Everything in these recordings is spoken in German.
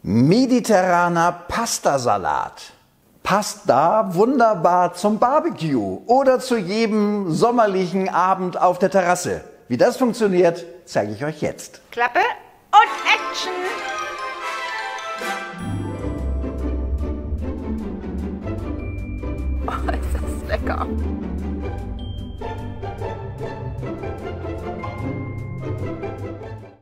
Mediterraner Pastasalat. Passt da wunderbar zum Barbecue oder zu jedem sommerlichen Abend auf der Terrasse. Wie das funktioniert, zeige ich euch jetzt. Klappe und Action! Oh, ist das lecker.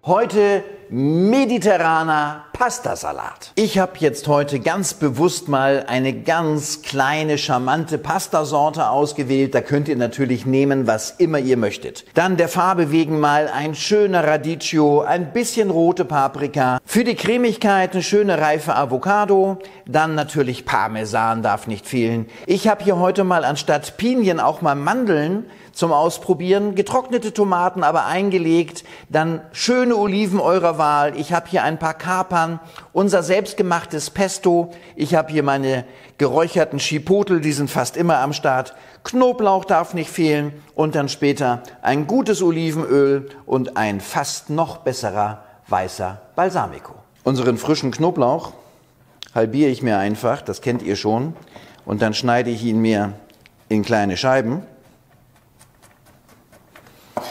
Heute mediterraner Pastasalat. Ich habe jetzt heute ganz bewusst mal eine ganz kleine, charmante Pastasorte ausgewählt. Da könnt ihr natürlich nehmen, was immer ihr möchtet. Dann der Farbe wegen mal ein schöner Radicchio, ein bisschen rote Paprika. Für die Cremigkeit eine schöne reife Avocado. Dann natürlich Parmesan darf nicht fehlen. Ich habe hier heute mal anstatt Pinien auch mal Mandeln zum Ausprobieren, getrocknete Tomaten aber eingelegt, dann schöne Oliven eurer Wahl. Ich habe hier ein paar Kapern, unser selbstgemachtes Pesto. Ich habe hier meine geräucherten Chipotle, die sind fast immer am Start. Knoblauch darf nicht fehlen und dann später ein gutes Olivenöl und ein fast noch besserer weißer Balsamico. Unseren frischen Knoblauch halbiere ich mir einfach, das kennt ihr schon, und dann schneide ich ihn mir in kleine Scheiben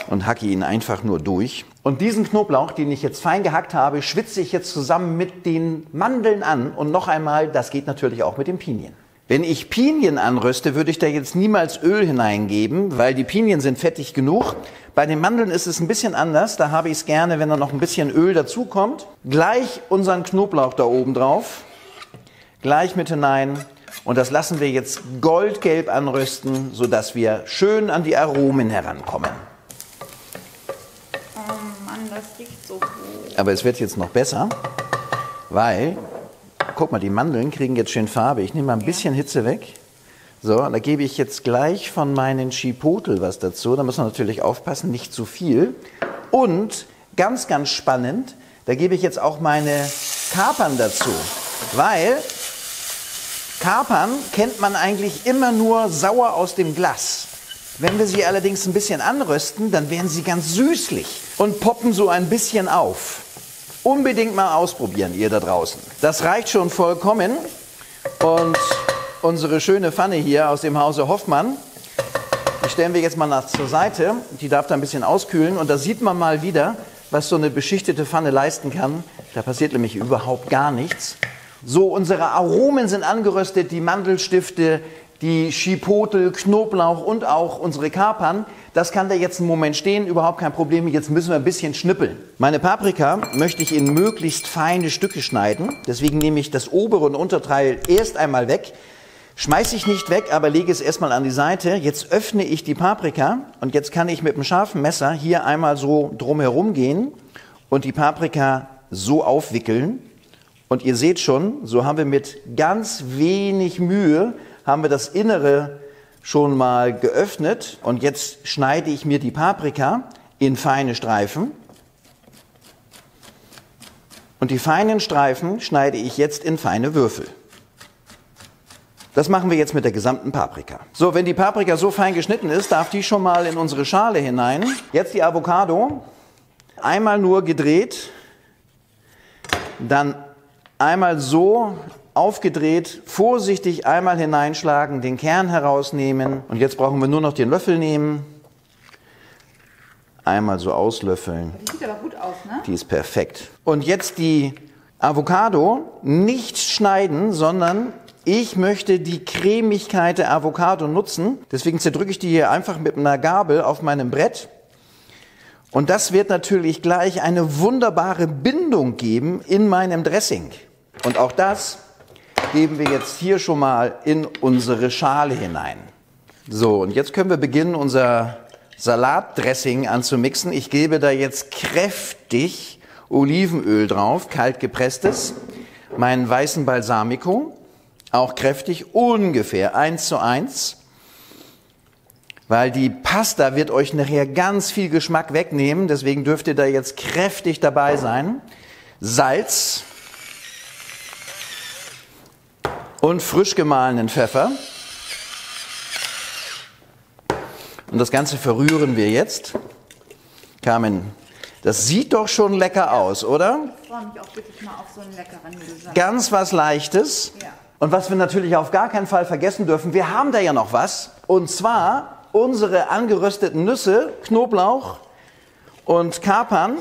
und hacke ihn einfach nur durch. Und diesen Knoblauch, den ich jetzt fein gehackt habe, schwitze ich jetzt zusammen mit den Mandeln an. Und noch einmal, das geht natürlich auch mit den Pinien. Wenn ich Pinien anröste, würde ich da jetzt niemals Öl hineingeben, weil die Pinien sind fettig genug. Bei den Mandeln ist es ein bisschen anders. Da habe ich es gerne, wenn da noch ein bisschen Öl dazu kommt. Gleich unseren Knoblauch da oben drauf. Gleich mit hinein. Und das lassen wir jetzt goldgelb anrösten, sodass wir schön an die Aromen herankommen. Das riecht so gut. Aber es wird jetzt noch besser, weil, guck mal, die Mandeln kriegen jetzt schön Farbe. Ich nehme mal ein bisschen Hitze weg. So, da gebe ich jetzt gleich von meinen Chipotle was dazu. Da muss man natürlich aufpassen, nicht zu viel. Und ganz, ganz spannend, da gebe ich jetzt auch meine Kapern dazu. Weil Kapern kennt man eigentlich immer nur sauer aus dem Glas. Wenn wir sie allerdings ein bisschen anrösten, dann werden sie ganz süßlich und poppen so ein bisschen auf. Unbedingt mal ausprobieren, ihr da draußen. Das reicht schon vollkommen. Und unsere schöne Pfanne hier aus dem Hause Hoffmann, die stellen wir jetzt mal zur Seite. Die darf da ein bisschen auskühlen. Und da sieht man mal wieder, was so eine beschichtete Pfanne leisten kann. Da passiert nämlich überhaupt gar nichts. So, unsere Aromen sind angeröstet, die Mandelstifte, die Chipotle, Knoblauch und auch unsere Kapern. Das kann da jetzt einen Moment stehen, überhaupt kein Problem. Jetzt müssen wir ein bisschen schnippeln. Meine Paprika möchte ich in möglichst feine Stücke schneiden. Deswegen nehme ich das obere und Unterteil erst einmal weg. Schmeiße ich nicht weg, aber lege es erstmal an die Seite. Jetzt öffne ich die Paprika und jetzt kann ich mit einem scharfen Messer hier einmal so drumherum gehen und die Paprika so aufwickeln. Und ihr seht schon, so haben wir mit ganz wenig Mühe haben wir das Innere schon mal geöffnet und jetzt schneide ich mir die Paprika in feine Streifen und die feinen Streifen schneide ich jetzt in feine Würfel. Das machen wir jetzt mit der gesamten Paprika. So, wenn die Paprika so fein geschnitten ist, darf die schon mal in unsere Schale hinein. Jetzt die Avocado, einmal nur gedreht, dann einmal so aufgedreht, vorsichtig einmal hineinschlagen, den Kern herausnehmen. Und jetzt brauchen wir nur noch den Löffel nehmen. Einmal so auslöffeln. Die sieht aber gut aus, ne? Die ist perfekt. Und jetzt die Avocado nicht schneiden, sondern ich möchte die Cremigkeit der Avocado nutzen. Deswegen zerdrücke ich die hier einfach mit einer Gabel auf meinem Brett. Und das wird natürlich gleich eine wunderbare Bindung geben in meinem Dressing. Und auch das geben wir jetzt hier schon mal in unsere Schale hinein. So, und jetzt können wir beginnen, unser Salatdressing anzumixen. Ich gebe da jetzt kräftig Olivenöl drauf, kalt gepresstes, meinen weißen Balsamico, auch kräftig, ungefähr 1:1, weil die Pasta wird euch nachher ganz viel Geschmack wegnehmen, deswegen dürft ihr da jetzt kräftig dabei sein. Salz und frisch gemahlenen Pfeffer. Und das Ganze verrühren wir jetzt. Carmen Das sieht doch schon lecker aus, oder? Ich freue mich auch wirklich mal auf so einen leckeren Nudelsalat. Ganz was Leichtes. Ja. Und was wir natürlich auf gar keinen Fall vergessen dürfen, wir haben da ja noch was. Und zwar unsere angerösteten Nüsse, Knoblauch und Kapern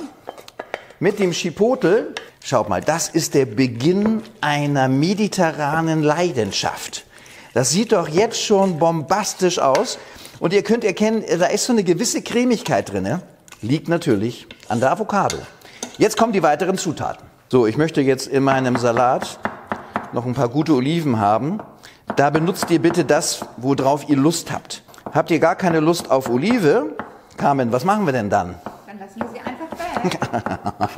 mit dem Chipotle. Schaut mal, das ist der Beginn einer mediterranen Leidenschaft. Das sieht doch jetzt schon bombastisch aus. Und ihr könnt erkennen, da ist so eine gewisse Cremigkeit drin. Liegt natürlich an der Avocado. Jetzt kommen die weiteren Zutaten. So, ich möchte jetzt in meinem Salat noch ein paar gute Oliven haben. Da benutzt ihr bitte das, worauf ihr Lust habt. Habt ihr gar keine Lust auf Olive? Carmen, was machen wir denn dann? Dann lassen wir sie einfach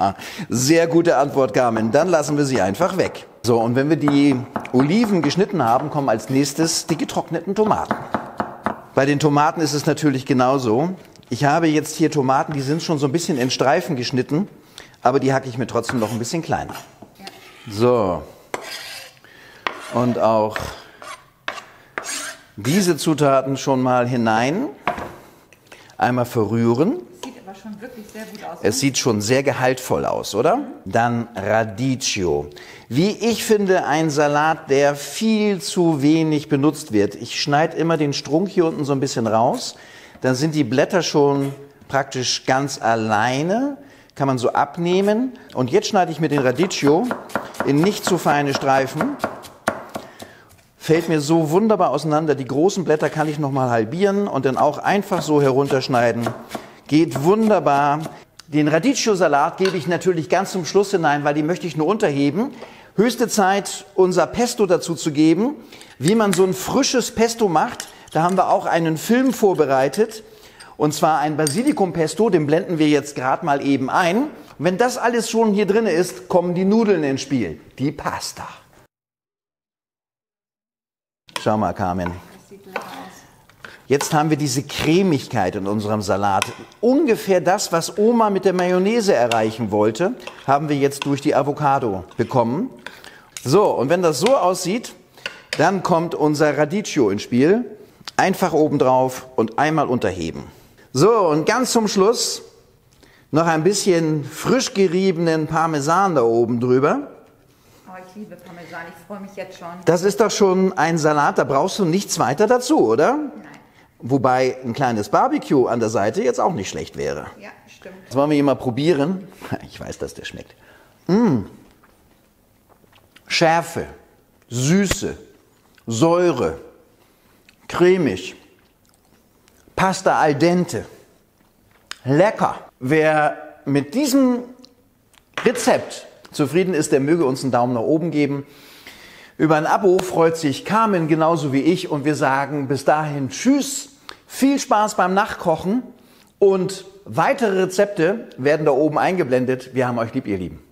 weg. Sehr gute Antwort, Carmen. Dann lassen wir sie einfach weg. So, und wenn wir die Oliven geschnitten haben, kommen als nächstes die getrockneten Tomaten. Bei den Tomaten ist es natürlich genauso. Ich habe jetzt hier Tomaten, die sind schon so ein bisschen in Streifen geschnitten, aber die hacke ich mir trotzdem noch ein bisschen kleiner. Ja. So. Und auch diese Zutaten schon mal hinein. Einmal verrühren. Sieht aber schon wirklich sehr gut aus. Es sieht schon sehr gehaltvoll aus, oder? Dann Radicchio. Wie ich finde, ein Salat, der viel zu wenig benutzt wird. Ich schneide immer den Strunk hier unten so ein bisschen raus. Dann sind die Blätter schon praktisch ganz alleine. Kann man so abnehmen. Und jetzt schneide ich mir den Radicchio in nicht zu feine Streifen. Fällt mir so wunderbar auseinander. Die großen Blätter kann ich nochmal halbieren und dann auch einfach so herunterschneiden. Geht wunderbar. Den Radicchio-Salat gebe ich natürlich ganz zum Schluss hinein, weil die möchte ich nur unterheben. Höchste Zeit, unser Pesto dazu zu geben. Wie man so ein frisches Pesto macht, da haben wir auch einen Film vorbereitet. Und zwar ein Basilikum-Pesto, den blenden wir jetzt gerade mal eben ein. Und wenn das alles schon hier drin ist, kommen die Nudeln ins Spiel. Die Pasta. Schau mal, Carmen. Das sieht lecker aus. Jetzt haben wir diese Cremigkeit in unserem Salat. Ungefähr das, was Oma mit der Mayonnaise erreichen wollte, haben wir jetzt durch die Avocado bekommen. So, und wenn das so aussieht, dann kommt unser Radicchio ins Spiel. Einfach obendrauf und einmal unterheben. So, und ganz zum Schluss noch ein bisschen frisch geriebenen Parmesan da oben drüber. Oh, ich liebe Parmesan, ich freue mich jetzt schon. Das ist doch schon ein Salat, da brauchst du nichts weiter dazu, oder? Nein. Wobei ein kleines Barbecue an der Seite jetzt auch nicht schlecht wäre. Ja, stimmt. Das wollen wir hier mal probieren. Ich weiß, dass der schmeckt. Schärfe, Süße, Säure, cremig, Pasta al dente, lecker. Wer mit diesem Rezept zufrieden ist, der möge uns einen Daumen nach oben geben. Über ein Abo freut sich Carmen genauso wie ich und wir sagen bis dahin Tschüss, viel Spaß beim Nachkochen und weitere Rezepte werden da oben eingeblendet. Wir haben euch lieb, ihr Lieben.